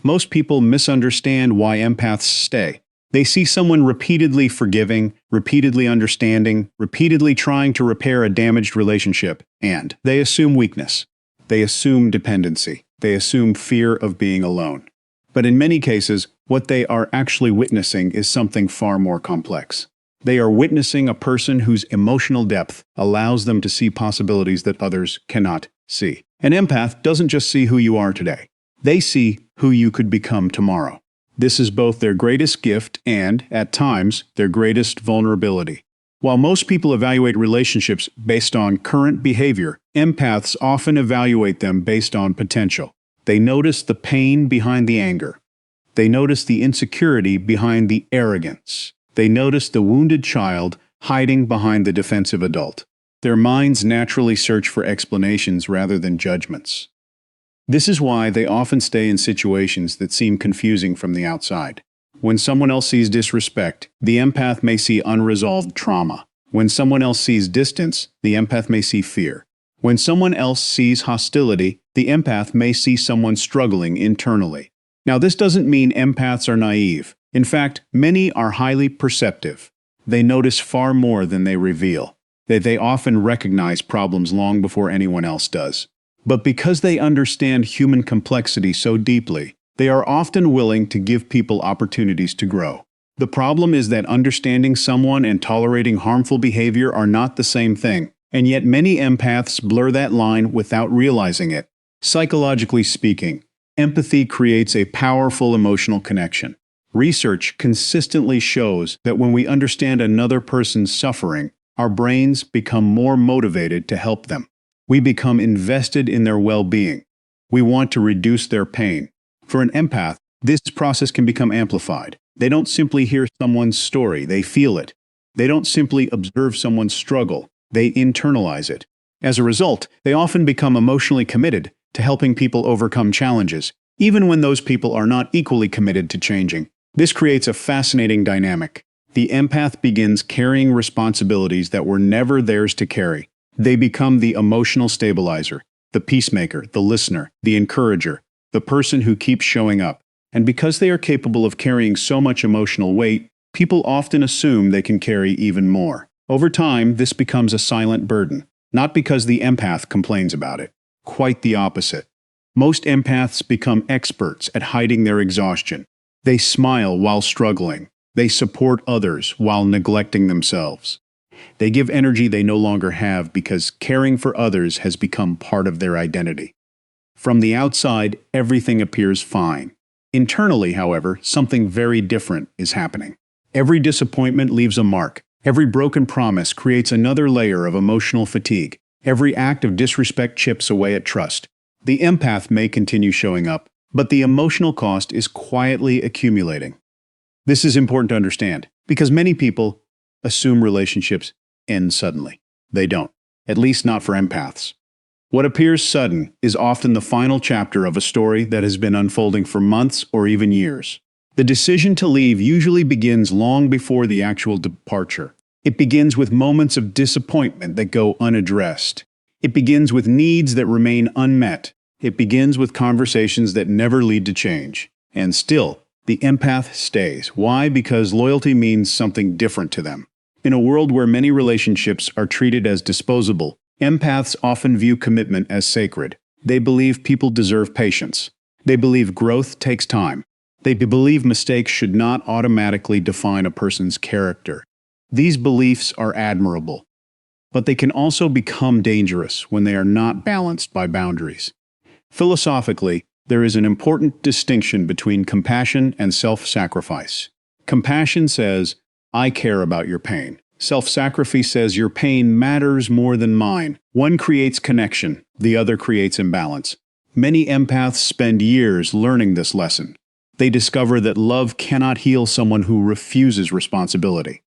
Most people misunderstand why empaths stay. They see someone repeatedly forgiving, repeatedly understanding, repeatedly trying to repair a damaged relationship, and they assume weakness. They assume dependency. They assume fear of being alone. But in many cases, what they are actually witnessing is something far more complex. They are witnessing a person whose emotional depth allows them to see possibilities that others cannot see. An empath doesn't just see who you are today. They see who you could become tomorrow. This is both their greatest gift and, at times, their greatest vulnerability. While most people evaluate relationships based on current behavior, empaths often evaluate them based on potential. They notice the pain behind the anger. They notice the insecurity behind the arrogance. They notice the wounded child hiding behind the defensive adult. Their minds naturally search for explanations rather than judgments. This is why they often stay in situations that seem confusing from the outside. When someone else sees disrespect, the empath may see unresolved trauma. When someone else sees distance, the empath may see fear. When someone else sees hostility, the empath may see someone struggling internally. Now, this doesn't mean empaths are naive. In fact, many are highly perceptive. They notice far more than they reveal. They often recognize problems long before anyone else does. But because they understand human complexity so deeply, they are often willing to give people opportunities to grow. The problem is that understanding someone and tolerating harmful behavior are not the same thing, and yet many empaths blur that line without realizing it. Psychologically speaking, empathy creates a powerful emotional connection. Research consistently shows that when we understand another person's suffering, our brains become more motivated to help them. We become invested in their well-being. We want to reduce their pain. For an empath, this process can become amplified. They don't simply hear someone's story, they feel it. They don't simply observe someone's struggle, they internalize it. As a result, they often become emotionally committed to helping people overcome challenges, even when those people are not equally committed to changing. This creates a fascinating dynamic. The empath begins carrying responsibilities that were never theirs to carry. They become the emotional stabilizer, the peacemaker, the listener, the encourager, the person who keeps showing up. And because they are capable of carrying so much emotional weight, people often assume they can carry even more. Over time, this becomes a silent burden, not because the empath complains about it. Quite the opposite. Most empaths become experts at hiding their exhaustion. They smile while struggling. They support others while neglecting themselves. They give energy they no longer have because caring for others has become part of their identity. From the outside, everything appears fine. Internally, however, something very different is happening. Every disappointment leaves a mark. Every broken promise creates another layer of emotional fatigue. Every act of disrespect chips away at trust. The empath may continue showing up, but the emotional cost is quietly accumulating. This is important to understand, because many people assume relationships end suddenly. They don't, at least not for empaths. What appears sudden is often the final chapter of a story that has been unfolding for months or even years. The decision to leave usually begins long before the actual departure. It begins with moments of disappointment that go unaddressed. It begins with needs that remain unmet. It begins with conversations that never lead to change. And still, the empath stays. Why? Because loyalty means something different to them. In a world where many relationships are treated as disposable, empaths often view commitment as sacred. They believe people deserve patience. They believe growth takes time. They believe mistakes should not automatically define a person's character. These beliefs are admirable, but they can also become dangerous when they are not balanced by boundaries. Philosophically, there is an important distinction between compassion and self-sacrifice. Compassion says, I care about your pain. Self-sacrifice says your pain matters more than mine. One creates connection, the other creates imbalance. Many empaths spend years learning this lesson. They discover that love cannot heal someone who refuses responsibility.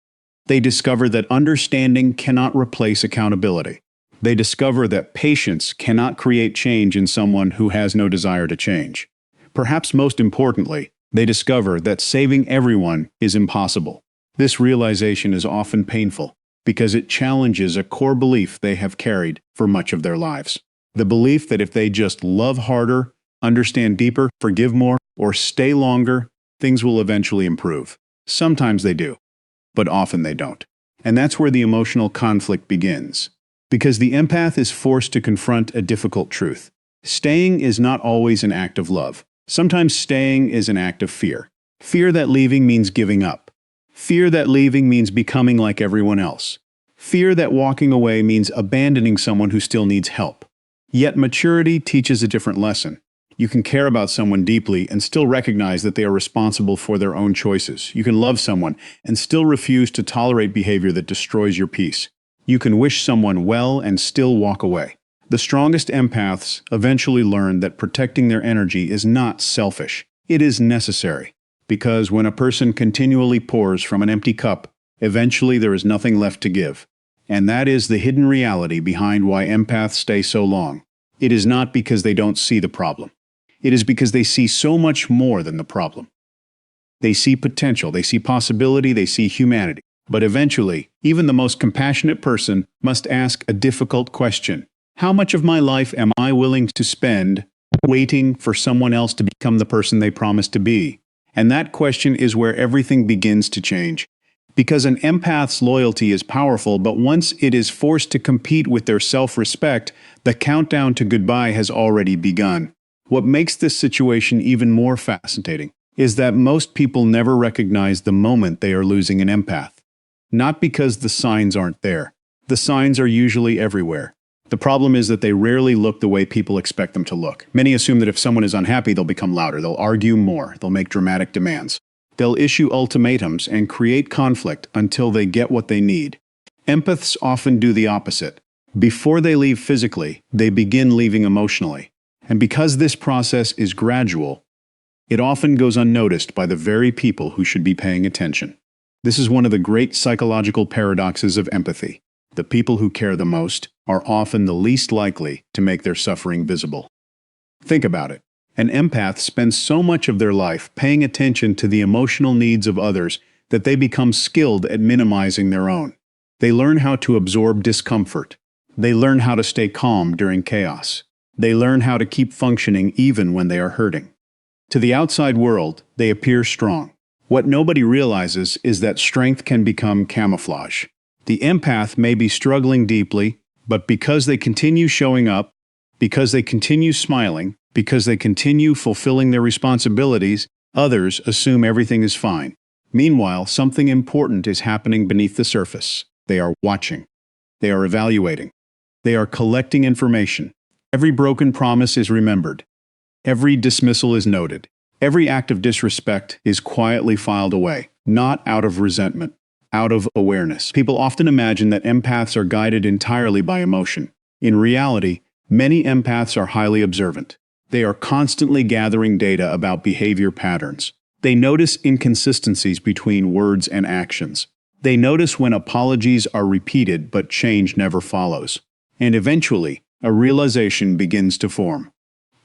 They discover that understanding cannot replace accountability. They discover that patience cannot create change in someone who has no desire to change. Perhaps most importantly, they discover that saving everyone is impossible. This realization is often painful because it challenges a core belief they have carried for much of their lives. The belief that if they just love harder, understand deeper, forgive more, or stay longer, things will eventually improve. Sometimes they do, but often they don't. And that's where the emotional conflict begins. Because the empath is forced to confront a difficult truth. Staying is not always an act of love. Sometimes staying is an act of fear. Fear that leaving means giving up. Fear that leaving means becoming like everyone else. Fear that walking away means abandoning someone who still needs help. Yet maturity teaches a different lesson. You can care about someone deeply and still recognize that they are responsible for their own choices. You can love someone and still refuse to tolerate behavior that destroys your peace. You can wish someone well and still walk away. The strongest empaths eventually learn that protecting their energy is not selfish. It is necessary. Because when a person continually pours from an empty cup, eventually there is nothing left to give. And that is the hidden reality behind why empaths stay so long. It is not because they don't see the problem. It is because they see so much more than the problem. They see potential, they see possibility, they see humanity. But eventually, even the most compassionate person must ask a difficult question. How much of my life am I willing to spend waiting for someone else to become the person they promised to be? And that question is where everything begins to change. Because an empath's loyalty is powerful, but once it is forced to compete with their self-respect, the countdown to goodbye has already begun. What makes this situation even more fascinating is that most people never recognize the moment they are losing an empath. Not because the signs aren't there. The signs are usually everywhere. The problem is that they rarely look the way people expect them to look. Many assume that if someone is unhappy, they'll become louder, they'll argue more, they'll make dramatic demands. They'll issue ultimatums and create conflict until they get what they need. Empaths often do the opposite. Before they leave physically, they begin leaving emotionally. And because this process is gradual, it often goes unnoticed by the very people who should be paying attention. This is one of the great psychological paradoxes of empathy. The people who care the most are often the least likely to make their suffering visible. Think about it. An empath spends so much of their life paying attention to the emotional needs of others that they become skilled at minimizing their own. They learn how to absorb discomfort. They learn how to stay calm during chaos. They learn how to keep functioning even when they are hurting. To the outside world, they appear strong. What nobody realizes is that strength can become camouflage. The empath may be struggling deeply, but because they continue showing up, because they continue smiling, because they continue fulfilling their responsibilities, others assume everything is fine. Meanwhile, something important is happening beneath the surface. They are watching. They are evaluating. They are collecting information. Every broken promise is remembered. Every dismissal is noted. Every act of disrespect is quietly filed away, not out of resentment, out of awareness. People often imagine that empaths are guided entirely by emotion. In reality, many empaths are highly observant. They are constantly gathering data about behavior patterns. They notice inconsistencies between words and actions. They notice when apologies are repeated but change never follows. And eventually, a realization begins to form.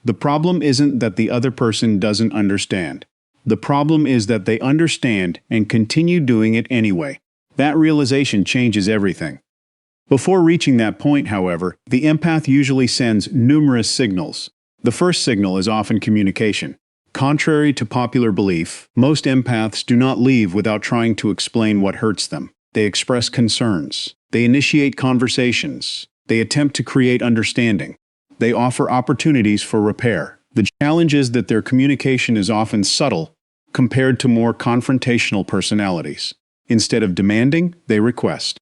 The problem isn't that the other person doesn't understand. The problem is that they understand and continue doing it anyway. That realization changes everything. Before reaching that point, however, the empath usually sends numerous signals. The first signal is often communication. Contrary to popular belief, most empaths do not leave without trying to explain what hurts them. They express concerns. They initiate conversations. They attempt to create understanding. They offer opportunities for repair. The challenge is that their communication is often subtle compared to more confrontational personalities. Instead of demanding, they request.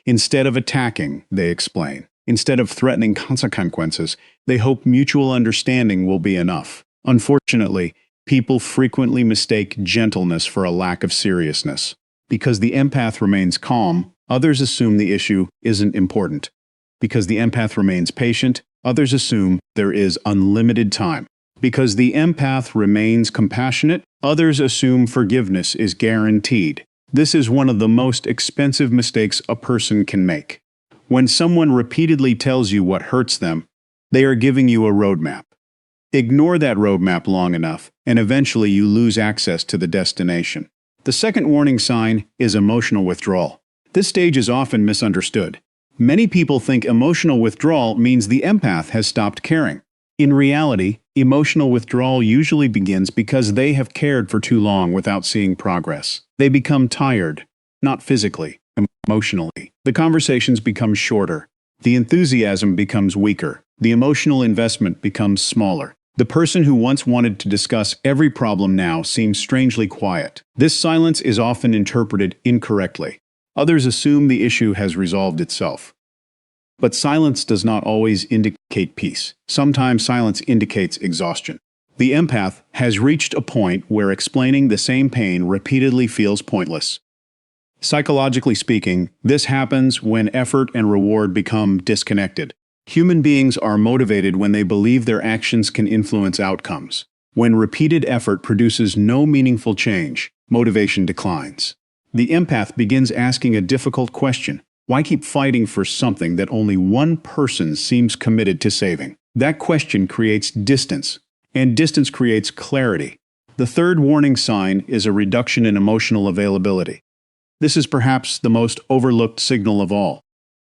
Instead of attacking, they explain. Instead of threatening consequences, they hope mutual understanding will be enough. Unfortunately, people frequently mistake gentleness for a lack of seriousness. Because the empath remains calm, others assume the issue isn't important. Because the empath remains patient, others assume there is unlimited time. Because the empath remains compassionate, others assume forgiveness is guaranteed. This is one of the most expensive mistakes a person can make. When someone repeatedly tells you what hurts them, they are giving you a roadmap. Ignore that roadmap long enough, and eventually you lose access to the destination. The second warning sign is emotional withdrawal. This stage is often misunderstood. Many people think emotional withdrawal means the empath has stopped caring. In reality, emotional withdrawal usually begins because they have cared for too long without seeing progress. They become tired, not physically, emotionally. The conversations become shorter. The enthusiasm becomes weaker. The emotional investment becomes smaller. The person who once wanted to discuss every problem now seems strangely quiet. This silence is often interpreted incorrectly. Others assume the issue has resolved itself. But silence does not always indicate peace. Sometimes silence indicates exhaustion. The empath has reached a point where explaining the same pain repeatedly feels pointless. Psychologically speaking, this happens when effort and reward become disconnected. Human beings are motivated when they believe their actions can influence outcomes. When repeated effort produces no meaningful change, motivation declines. The empath begins asking a difficult question. Why keep fighting for something that only one person seems committed to saving? That question creates distance, and distance creates clarity. The third warning sign is a reduction in emotional availability. This is perhaps the most overlooked signal of all.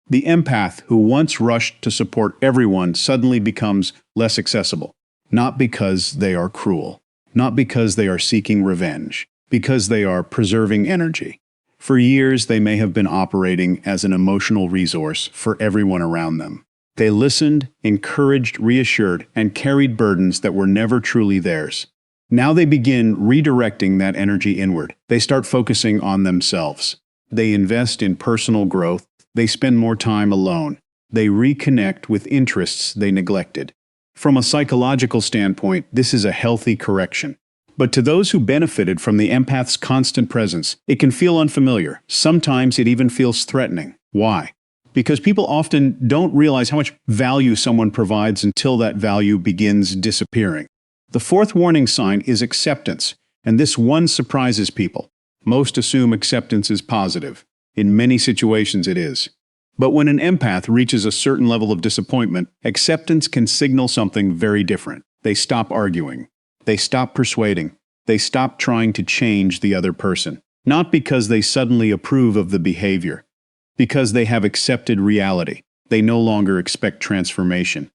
The empath who once rushed to support everyone suddenly becomes less accessible, not because they are cruel, not because they are seeking revenge, because they are preserving energy. For years, they may have been operating as an emotional resource for everyone around them. They listened, encouraged, reassured, and carried burdens that were never truly theirs. Now they begin redirecting that energy inward. They start focusing on themselves. They invest in personal growth. They spend more time alone. They reconnect with interests they neglected. From a psychological standpoint, this is a healthy correction. But to those who benefited from the empath's constant presence, it can feel unfamiliar. Sometimes it even feels threatening. Why? Because people often don't realize how much value someone provides until that value begins disappearing. The fourth warning sign is acceptance, and this one surprises people. Most assume acceptance is positive. In many situations it is. But when an empath reaches a certain level of disappointment, acceptance can signal something very different. They stop arguing. They stop persuading. They stop trying to change the other person. Not because they suddenly approve of the behavior. Because they have accepted reality. They no longer expect transformation.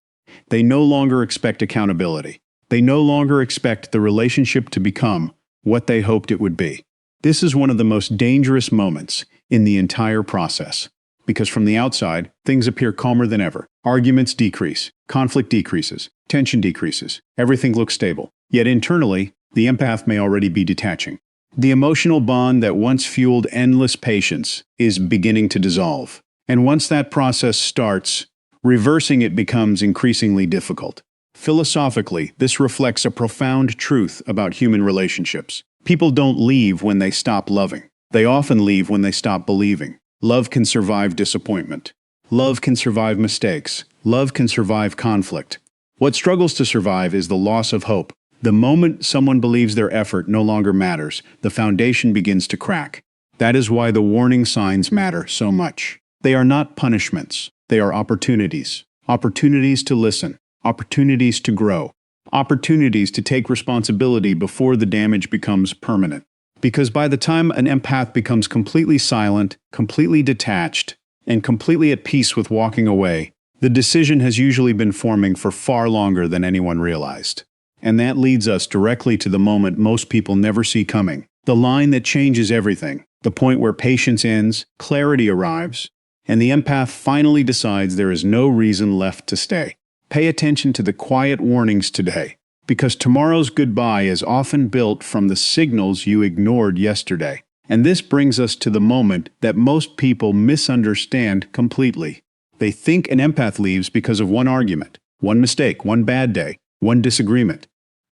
They no longer expect accountability. They no longer expect the relationship to become what they hoped it would be. This is one of the most dangerous moments in the entire process. Because from the outside, things appear calmer than ever. Arguments decrease. Conflict decreases. Tension decreases. Everything looks stable. Yet internally, the empath may already be detaching. The emotional bond that once fueled endless patience is beginning to dissolve. And once that process starts, reversing it becomes increasingly difficult. Philosophically, this reflects a profound truth about human relationships. People don't leave when they stop loving. They often leave when they stop believing. Love can survive disappointment. Love can survive mistakes. Love can survive conflict. What struggles to survive is the loss of hope. The moment someone believes their effort no longer matters, the foundation begins to crack. That is why the warning signs matter so much. They are not punishments. They are opportunities. Opportunities to listen. Opportunities to grow. Opportunities to take responsibility before the damage becomes permanent. Because by the time an empath becomes completely silent, completely detached, and completely at peace with walking away, the decision has usually been forming for far longer than anyone realized. And that leads us directly to the moment most people never see coming. The line that changes everything. The point where patience ends, clarity arrives, and the empath finally decides there is no reason left to stay. Pay attention to the quiet warnings today, because tomorrow's goodbye is often built from the signals you ignored yesterday. And this brings us to the moment that most people misunderstand completely. They think an empath leaves because of one argument, one mistake, one bad day, one disagreement.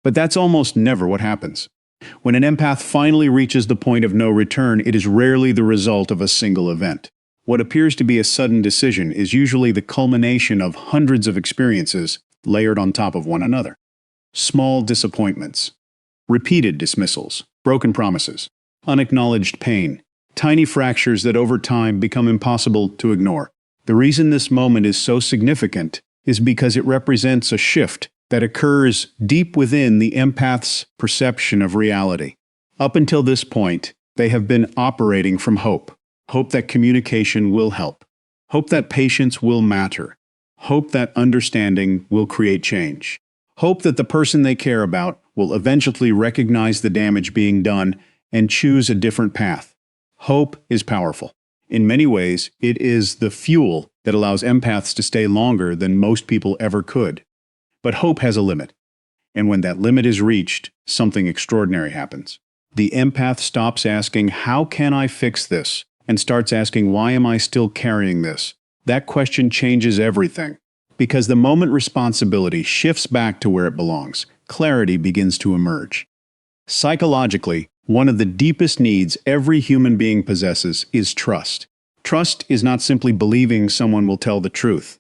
But that's almost never what happens. When an empath finally reaches the point of no return, it is rarely the result of a single event. What appears to be a sudden decision is usually the culmination of hundreds of experiences layered on top of one another. Small disappointments, repeated dismissals, broken promises, unacknowledged pain, tiny fractures that over time become impossible to ignore. The reason this moment is so significant is because it represents a shift that occurs deep within the empath's perception of reality. Up until this point, they have been operating from hope. Hope that communication will help. Hope that patience will matter. Hope that understanding will create change. Hope that the person they care about will eventually recognize the damage being done and choose a different path. Hope is powerful. In many ways, it is the fuel that allows empaths to stay longer than most people ever could. But hope has a limit. And when that limit is reached, something extraordinary happens. The empath stops asking, "How can I fix this?" and starts asking, "Why am I still carrying this?" That question changes everything. Because the moment responsibility shifts back to where it belongs, clarity begins to emerge. Psychologically, one of the deepest needs every human being possesses is trust. Trust is not simply believing someone will tell the truth.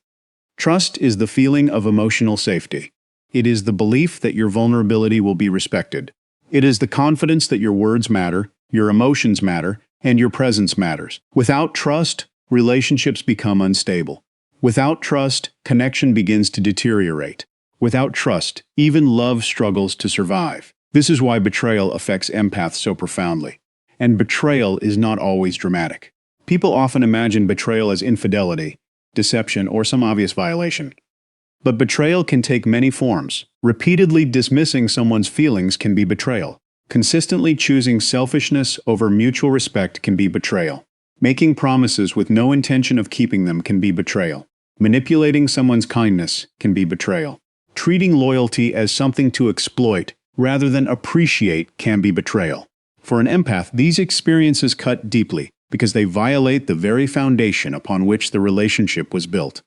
Trust is the feeling of emotional safety. It is the belief that your vulnerability will be respected. It is the confidence that your words matter, your emotions matter, and your presence matters. Without trust, relationships become unstable. Without trust, connection begins to deteriorate. Without trust, even love struggles to survive. This is why betrayal affects empaths so profoundly. And betrayal is not always dramatic. People often imagine betrayal as infidelity, deception, or some obvious violation. But betrayal can take many forms. Repeatedly dismissing someone's feelings can be betrayal. Consistently choosing selfishness over mutual respect can be betrayal. Making promises with no intention of keeping them can be betrayal. Manipulating someone's kindness can be betrayal. Treating loyalty as something to exploit rather than appreciate can be betrayal. For an empath, these experiences cut deeply because they violate the very foundation upon which the relationship was built.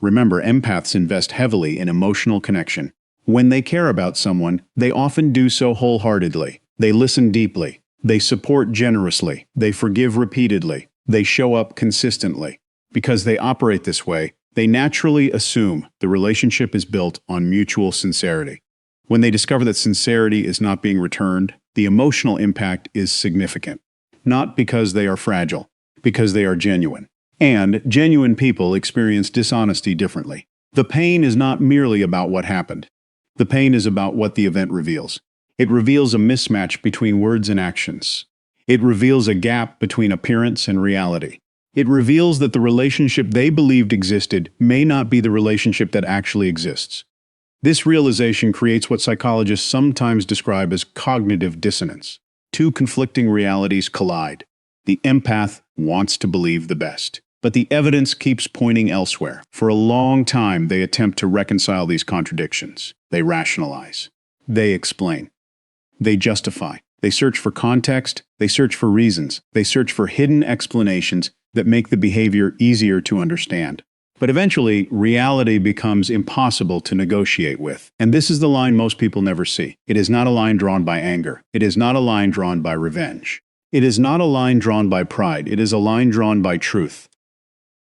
Remember, empaths invest heavily in emotional connection. When they care about someone, they often do so wholeheartedly. They listen deeply. They support generously. They forgive repeatedly. They show up consistently. Because they operate this way, they naturally assume the relationship is built on mutual sincerity. When they discover that sincerity is not being returned, the emotional impact is significant. Not because they are fragile, because they are genuine. And genuine people experience dishonesty differently. The pain is not merely about what happened. The pain is about what the event reveals. It reveals a mismatch between words and actions. It reveals a gap between appearance and reality. It reveals that the relationship they believed existed may not be the relationship that actually exists. This realization creates what psychologists sometimes describe as cognitive dissonance. Two conflicting realities collide. The empath wants to believe the best, but the evidence keeps pointing elsewhere. For a long time, they attempt to reconcile these contradictions. They rationalize. They explain. They justify. They search for context. They search for reasons. They search for hidden explanations that make the behavior easier to understand. But eventually, reality becomes impossible to negotiate with. And this is the line most people never see. It is not a line drawn by anger. It is not a line drawn by revenge. It is not a line drawn by pride. It is a line drawn by truth.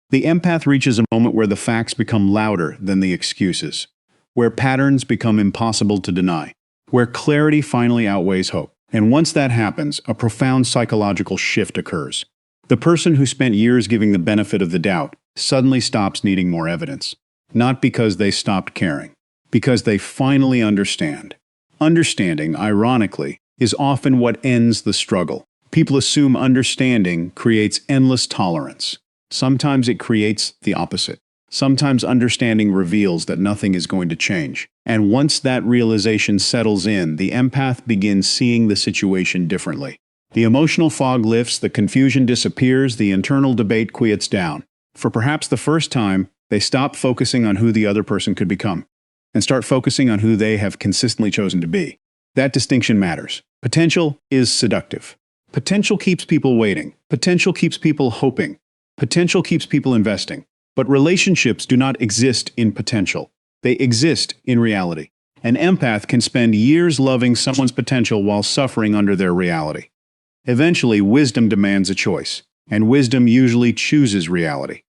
The empath reaches a moment where the facts become louder than the excuses, where patterns become impossible to deny, where clarity finally outweighs hope. And once that happens, a profound psychological shift occurs. The person who spent years giving the benefit of the doubt suddenly stops needing more evidence. Not because they stopped caring, because they finally understand. Understanding, ironically, is often what ends the struggle. People assume understanding creates endless tolerance. Sometimes it creates the opposite. Sometimes understanding reveals that nothing is going to change. And once that realization settles in, the empath begins seeing the situation differently. The emotional fog lifts, the confusion disappears, the internal debate quiets down. For perhaps the first time, they stop focusing on who the other person could become and start focusing on who they have consistently chosen to be. That distinction matters. Potential is seductive. Potential keeps people waiting. Potential keeps people hoping. Potential keeps people investing. But relationships do not exist in potential. They exist in reality. An empath can spend years loving someone's potential while suffering under their reality. Eventually, wisdom demands a choice, and wisdom usually chooses reality.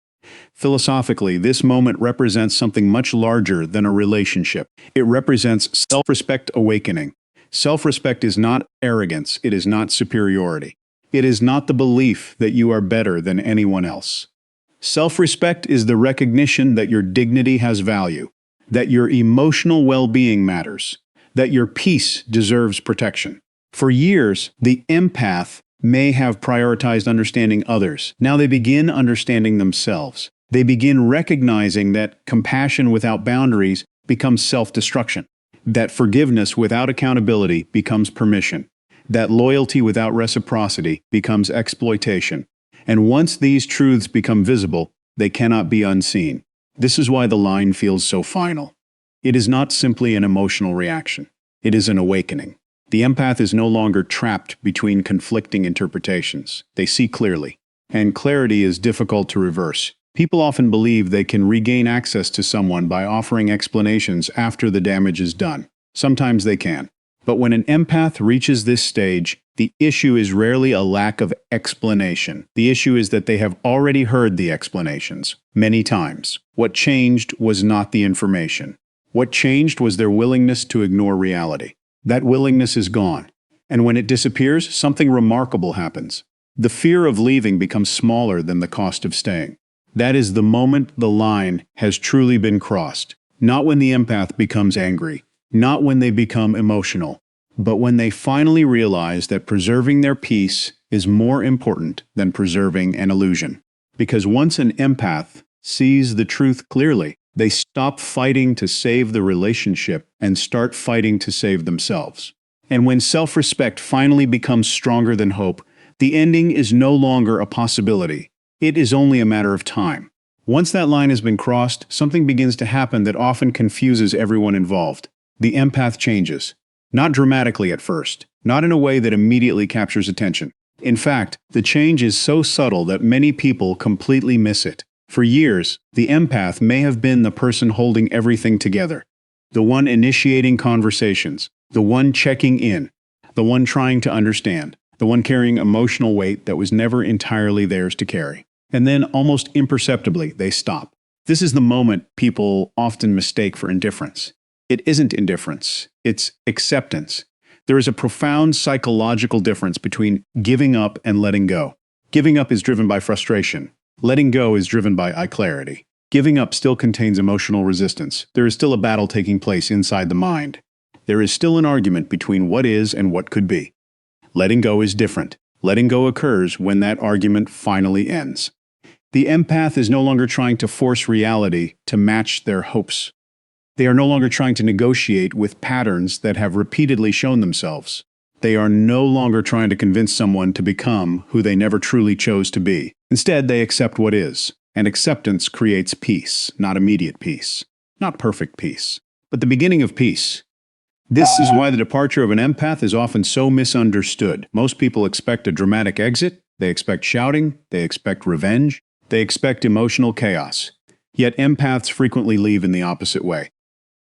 Philosophically, this moment represents something much larger than a relationship. It represents self-respect awakening. Self-respect is not arrogance. It is not superiority. It is not the belief that you are better than anyone else. Self-respect is the recognition that your dignity has value, that your emotional well-being matters, that your peace deserves protection. For years, the empath may have prioritized understanding others. Now they begin understanding themselves. They begin recognizing that compassion without boundaries becomes self-destruction. that forgiveness without accountability becomes permission, that loyalty without reciprocity becomes exploitation. And once these truths become visible, they cannot be unseen. This is why the line feels so final. It is not simply an emotional reaction. It is an awakening. The empath is no longer trapped between conflicting interpretations. They see clearly. And clarity is difficult to reverse. People often believe they can regain access to someone by offering explanations after the damage is done. Sometimes they can. But when an empath reaches this stage, the issue is rarely a lack of explanation. The issue is that they have already heard the explanations many times. What changed was not the information. What changed was their willingness to ignore reality. That willingness is gone. And when it disappears, something remarkable happens. The fear of leaving becomes smaller than the cost of staying. That is the moment the line has truly been crossed. Not when the empath becomes angry, not when they become emotional, but when they finally realize that preserving their peace is more important than preserving an illusion. Because once an empath sees the truth clearly, they stop fighting to save the relationship and start fighting to save themselves. And when self-respect finally becomes stronger than hope, the ending is no longer a possibility. It is only a matter of time. Once that line has been crossed, something begins to happen that often confuses everyone involved. The empath changes. Not dramatically at first, not in a way that immediately captures attention. In fact, the change is so subtle that many people completely miss it. For years, the empath may have been the person holding everything together, the one initiating conversations, the one checking in, the one trying to understand, the one carrying emotional weight that was never entirely theirs to carry. And then, almost imperceptibly, they stop. This is the moment people often mistake for indifference. It isn't indifference, it's acceptance. There is a profound psychological difference between giving up and letting go. Giving up is driven by frustration. Letting go is driven by clarity. Giving up still contains emotional resistance. There is still a battle taking place inside the mind. There is still an argument between what is and what could be. Letting go is different. Letting go occurs when that argument finally ends. The empath is no longer trying to force reality to match their hopes. They are no longer trying to negotiate with patterns that have repeatedly shown themselves. They are no longer trying to convince someone to become who they never truly chose to be. Instead, they accept what is. And acceptance creates peace, not immediate peace, not perfect peace, but the beginning of peace. This is why the departure of an empath is often so misunderstood. Most people expect a dramatic exit, they expect shouting, they expect revenge, they expect emotional chaos. Yet empaths frequently leave in the opposite way.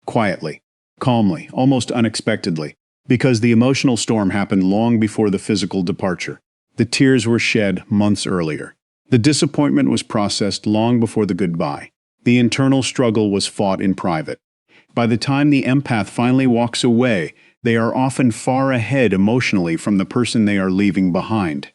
Quietly, calmly, almost unexpectedly, because the emotional storm happened long before the physical departure. The tears were shed months earlier. The disappointment was processed long before the goodbye. The internal struggle was fought in private. By the time the empath finally walks away, they are often far ahead emotionally from the person they are leaving behind.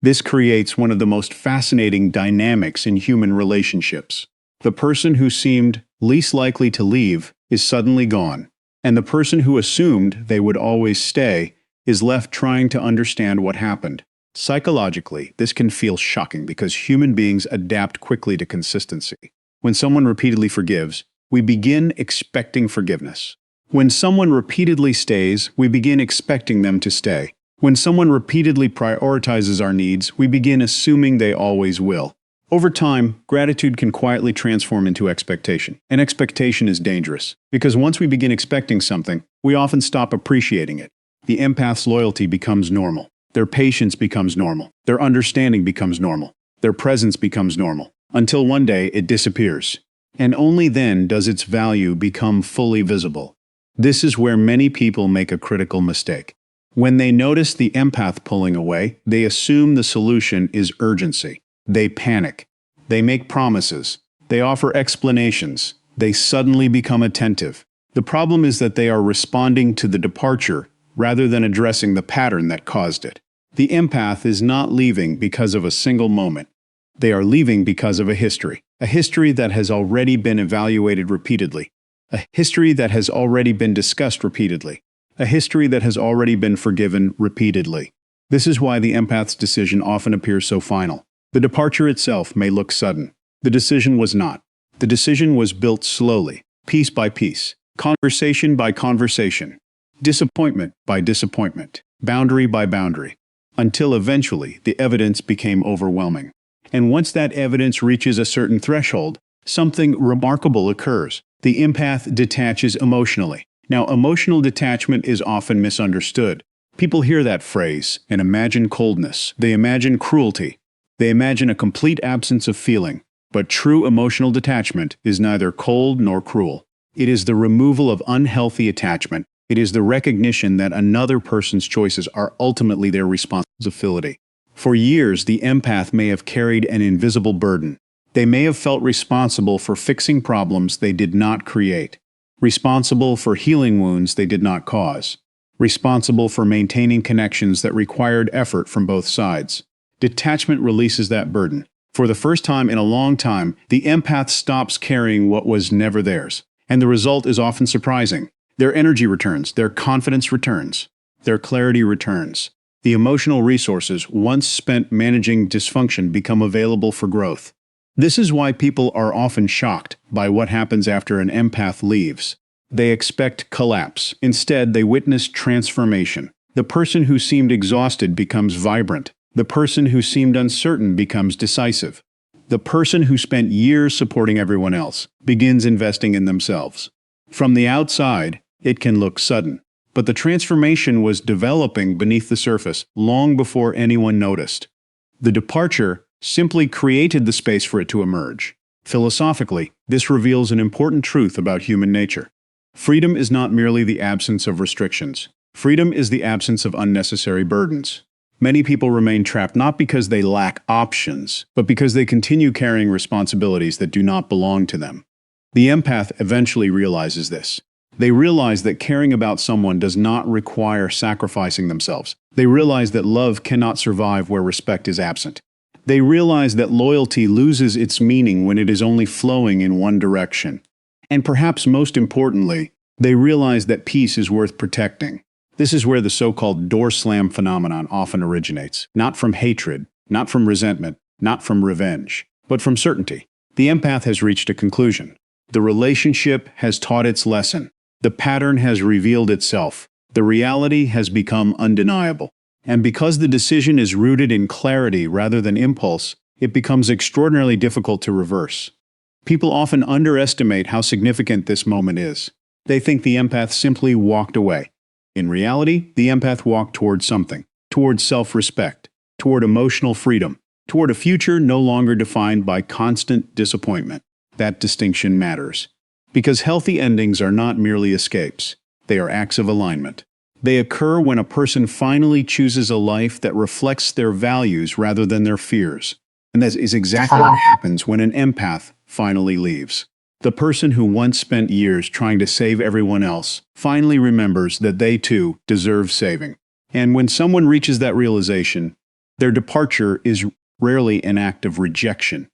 This creates one of the most fascinating dynamics in human relationships. The person who seemed least likely to leave is suddenly gone, and the person who assumed they would always stay is left trying to understand what happened. Psychologically, this can feel shocking because human beings adapt quickly to consistency. When someone repeatedly forgives, we begin expecting forgiveness. When someone repeatedly stays, we begin expecting them to stay. When someone repeatedly prioritizes our needs, we begin assuming they always will. Over time, gratitude can quietly transform into expectation. And expectation is dangerous, because once we begin expecting something, we often stop appreciating it. The empath's loyalty becomes normal. Their patience becomes normal. Their understanding becomes normal. Their presence becomes normal. Until one day it disappears. And only then does its value become fully visible. This is where many people make a critical mistake. When they notice the empath pulling away, they assume the solution is urgency. They panic. They make promises. They offer explanations. They suddenly become attentive. The problem is that they are responding to the departure rather than addressing the pattern that caused it. The empath is not leaving because of a single moment. They are leaving because of a history that has already been evaluated repeatedly, a history that has already been discussed repeatedly, a history that has already been forgiven repeatedly. This is why the empath's decision often appears so final. The departure itself may look sudden. The decision was not. The decision was built slowly, piece by piece. conversation by conversation, disappointment by disappointment, boundary by boundary, until eventually the evidence became overwhelming. And once that evidence reaches a certain threshold, something remarkable occurs. The empath detaches emotionally. Now, emotional detachment is often misunderstood. People hear that phrase and imagine coldness. They imagine cruelty. They imagine a complete absence of feeling. But true emotional detachment is neither cold nor cruel. It is the removal of unhealthy attachment. It is the recognition that another person's choices are ultimately their responsibility. For years, the empath may have carried an invisible burden. They may have felt responsible for fixing problems they did not create, responsible for healing wounds they did not cause, responsible for maintaining connections that required effort from both sides. Detachment releases that burden. For the first time in a long time, the empath stops carrying what was never theirs. And the result is often surprising. Their energy returns, their confidence returns, their clarity returns. The emotional resources once spent managing dysfunction become available for growth. This is why people are often shocked by what happens after an empath leaves. They expect collapse. Instead, they witness transformation. The person who seemed exhausted becomes vibrant. The person who seemed uncertain becomes decisive. The person who spent years supporting everyone else begins investing in themselves. From the outside, it can look sudden, but the transformation was developing beneath the surface long before anyone noticed. The departure simply created the space for it to emerge. Philosophically, this reveals an important truth about human nature. Freedom is not merely the absence of restrictions. Freedom is the absence of unnecessary burdens. Many people remain trapped not because they lack options, but because they continue carrying responsibilities that do not belong to them. The empath eventually realizes this. They realize that caring about someone does not require sacrificing themselves. They realize that love cannot survive where respect is absent. They realize that loyalty loses its meaning when it is only flowing in one direction. And perhaps most importantly, they realize that peace is worth protecting. This is where the so-called door slam phenomenon often originates, not from hatred, not from resentment, not from revenge, but from certainty. The empath has reached a conclusion. The relationship has taught its lesson. The pattern has revealed itself. The reality has become undeniable. And because the decision is rooted in clarity rather than impulse, it becomes extraordinarily difficult to reverse. People often underestimate how significant this moment is. They think the empath simply walked away. In reality, the empath walked toward something, toward self-respect, toward emotional freedom, toward a future no longer defined by constant disappointment. That distinction matters. Because healthy endings are not merely escapes. They are acts of alignment. They occur when a person finally chooses a life that reflects their values rather than their fears. And that is exactly what happens when an empath finally leaves. The person who once spent years trying to save everyone else finally remembers that they too deserve saving. And when someone reaches that realization, their departure is rarely an act of rejection.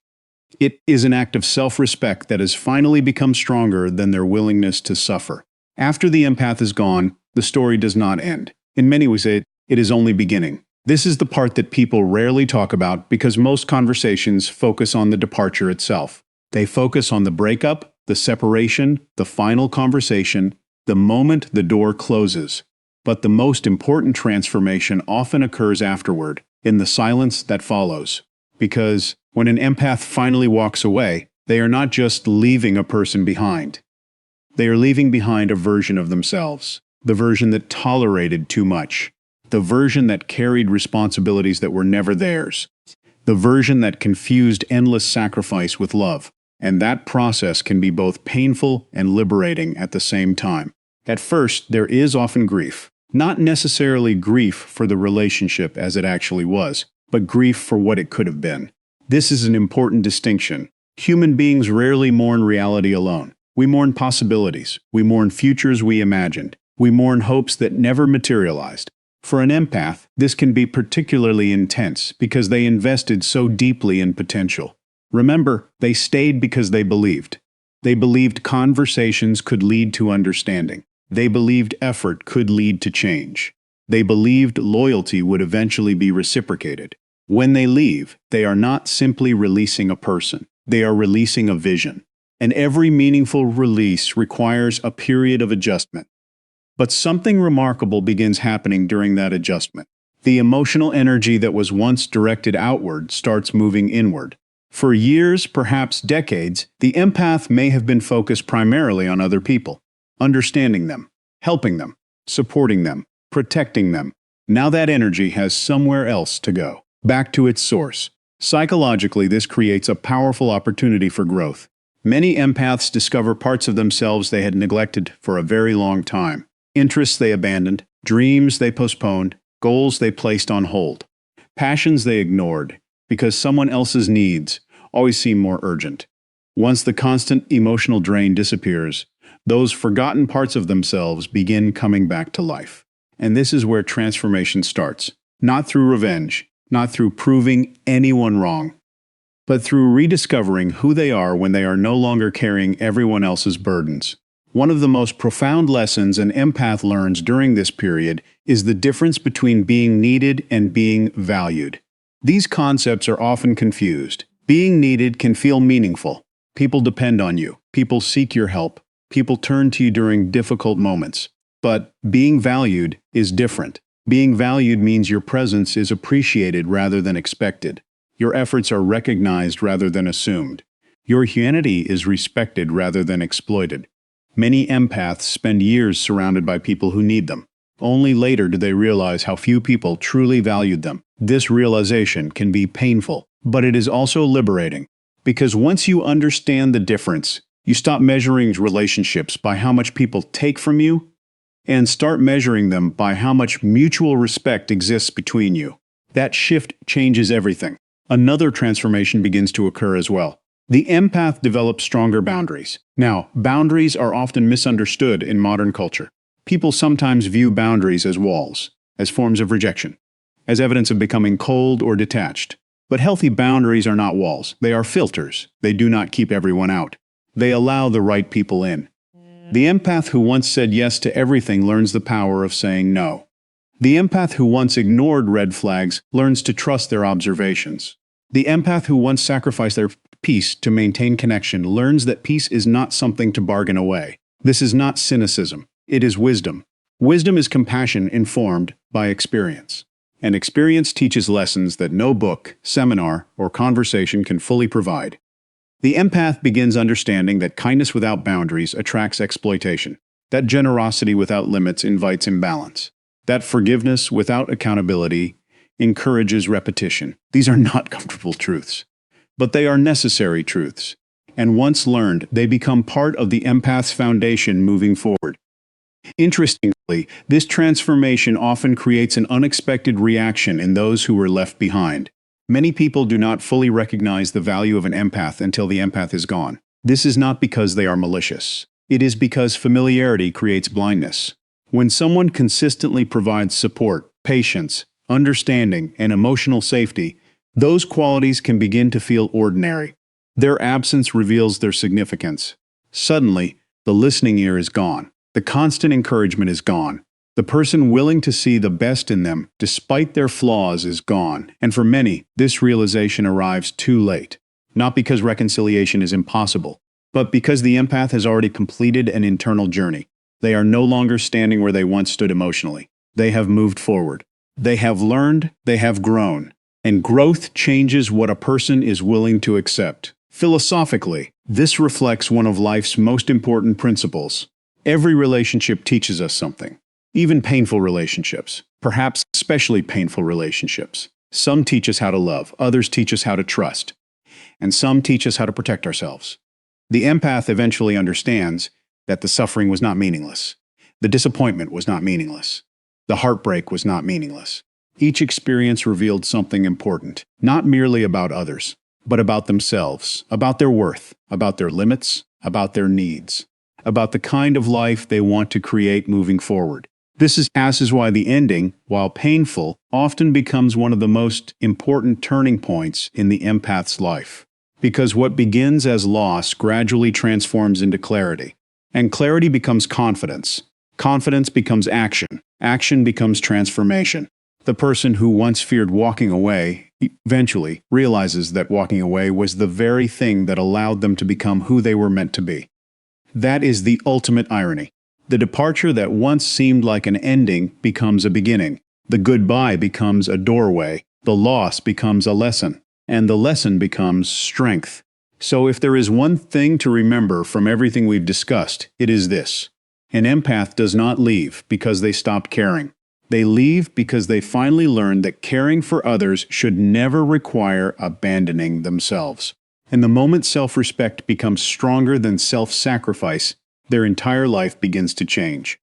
It is an act of self-respect that has finally become stronger than their willingness to suffer. After the empath is gone, the story does not end. In many ways, it is only beginning. This is the part that people rarely talk about because most conversations focus on the departure itself. They focus on the breakup, the separation, the final conversation, the moment the door closes. But the most important transformation often occurs afterward, in the silence that follows. Because when an empath finally walks away, they are not just leaving a person behind. They are leaving behind a version of themselves, the version that tolerated too much, the version that carried responsibilities that were never theirs, the version that confused endless sacrifice with love. And that process can be both painful and liberating at the same time. At first, there is often grief. Not necessarily grief for the relationship as it actually was, but grief for what it could have been. This is an important distinction. Human beings rarely mourn reality alone. We mourn possibilities. We mourn futures we imagined. We mourn hopes that never materialized. For an empath, this can be particularly intense because they invested so deeply in potential. Remember, they stayed because they believed. They believed conversations could lead to understanding. They believed effort could lead to change. They believed loyalty would eventually be reciprocated. When they leave, they are not simply releasing a person. They are releasing a vision. and every meaningful release requires a period of adjustment. But something remarkable begins happening during that adjustment. The emotional energy that was once directed outward starts moving inward. For years, perhaps decades, the empath may have been focused primarily on other people, understanding them, helping them, supporting them, protecting them. Now that energy has somewhere else to go, back to its source. Psychologically, this creates a powerful opportunity for growth. Many empaths discover parts of themselves they had neglected for a very long time. Interests they abandoned, dreams they postponed, goals they placed on hold, passions they ignored, because someone else's needs always seem more urgent. Once the constant emotional drain disappears, those forgotten parts of themselves begin coming back to life. And this is where transformation starts. Not through revenge, not through proving anyone wrong, but through rediscovering who they are when they are no longer carrying everyone else's burdens. One of the most profound lessons an empath learns during this period is the difference between being needed and being valued. These concepts are often confused. Being needed can feel meaningful. People depend on you. People seek your help. People turn to you during difficult moments. But being valued is different. Being valued means your presence is appreciated rather than expected. Your efforts are recognized rather than assumed. Your humanity is respected rather than exploited. Many empaths spend years surrounded by people who need them. Only later do they realize how few people truly valued them. This realization can be painful, but it is also liberating. Because once you understand the difference, you stop measuring relationships by how much people take from you and start measuring them by how much mutual respect exists between you. That shift changes everything. Another transformation begins to occur as well. The empath develops stronger boundaries. Now, boundaries are often misunderstood in modern culture. People sometimes view boundaries as walls, as forms of rejection, as evidence of becoming cold or detached. But healthy boundaries are not walls. They are filters. They do not keep everyone out. They allow the right people in. The empath who once said yes to everything learns the power of saying no. The empath who once ignored red flags learns to trust their observations. The empath who once sacrificed their peace to maintain connection learns that peace is not something to bargain away. This is not cynicism. It is wisdom. Wisdom is compassion informed by experience. And experience teaches lessons that no book, seminar, or conversation can fully provide. The empath begins understanding that kindness without boundaries attracts exploitation, that generosity without limits invites imbalance, that forgiveness without accountability encourages repetition. These are not comfortable truths, but they are necessary truths. And once learned, they become part of the empath's foundation moving forward. Interestingly, this transformation often creates an unexpected reaction in those who were left behind. Many people do not fully recognize the value of an empath until the empath is gone. This is not because they are malicious. It is because familiarity creates blindness. When someone consistently provides support, patience, understanding, and emotional safety, those qualities can begin to feel ordinary. Their absence reveals their significance. Suddenly, the listening ear is gone. The constant encouragement is gone. The person willing to see the best in them, despite their flaws, is gone. And for many, this realization arrives too late. Not because reconciliation is impossible, but because the empath has already completed an internal journey. They are no longer standing where they once stood emotionally. They have moved forward. They have learned, they have grown. And growth changes what a person is willing to accept. Philosophically, this reflects one of life's most important principles. Every relationship teaches us something. Even painful relationships, perhaps especially painful relationships. Some teach us how to love, others teach us how to trust, and some teach us how to protect ourselves. The empath eventually understands that the suffering was not meaningless. The disappointment was not meaningless. The heartbreak was not meaningless. Each experience revealed something important, not merely about others, but about themselves, about their worth, about their limits, about their needs, about the kind of life they want to create moving forward. This is why the ending, while painful, often becomes one of the most important turning points in the empath's life. Because what begins as loss gradually transforms into clarity. And clarity becomes confidence. Confidence becomes action. Action becomes transformation. The person who once feared walking away eventually realizes that walking away was the very thing that allowed them to become who they were meant to be. That is the ultimate irony. The departure that once seemed like an ending becomes a beginning. The goodbye becomes a doorway. The loss becomes a lesson. And the lesson becomes strength. So if there is one thing to remember from everything we've discussed, it is this. An empath does not leave because they stopped caring. They leave because they finally learned that caring for others should never require abandoning themselves. And the moment self-respect becomes stronger than self-sacrifice, their entire life begins to change.